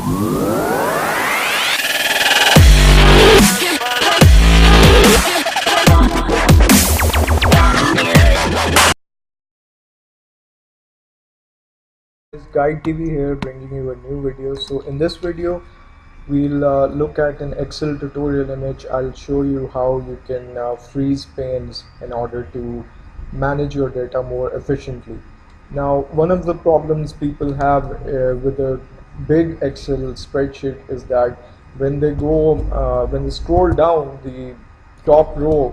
Guide TV here, bringing you a new video. So in this video we'll look at an Excel tutorial in which I'll show you how you can freeze panes in order to manage your data more efficiently. Now, one of the problems people have with a big Excel spreadsheet is that when they scroll down, the top row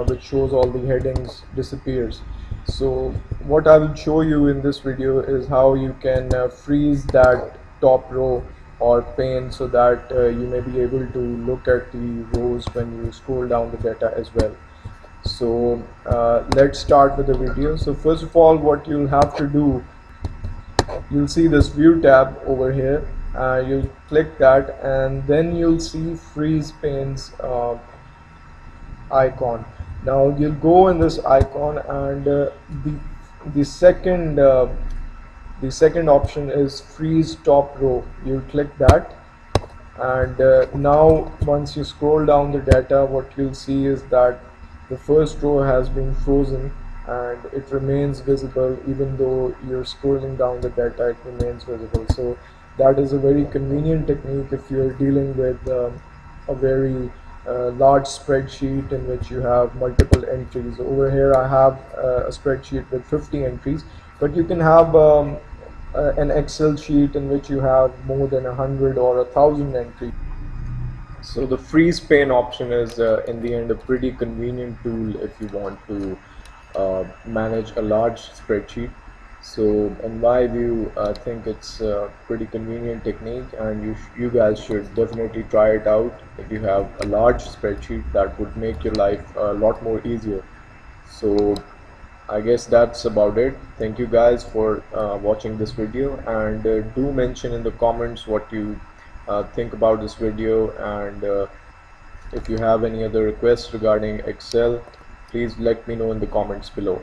which shows all the headings disappears. So what I will show you in this video is how you can freeze that top row or pane so that you may be able to look at the rows when you scroll down the data as well. So let's start with the video. So first of all, what you'll have to do, you'll see this view tab over here. You'll click that and then you'll see freeze panes icon. Now you'll go in this icon and the second option is freeze top row. You'll click that, and now once you scroll down the data, what you'll see is that the first row has been frozen and it remains visible. Even though you're scrolling down the data, it remains visible. So that is a very convenient technique if you're dealing with a very large spreadsheet in which you have multiple entries. Over here I have a spreadsheet with 50 entries, but you can have an Excel sheet in which you have more than 100 or 1,000 entries. So the freeze pane option is in the end a pretty convenient tool if you want to manage a large spreadsheet. So in my view, I think it's a pretty convenient technique, and you guys should definitely try it out. If you have a large spreadsheet, that would make your life a lot more easier. So I guess that's about it. Thank you guys for watching this video, and do mention in the comments what you think about this video, and if you have any other requests regarding Excel, please let me know in the comments below.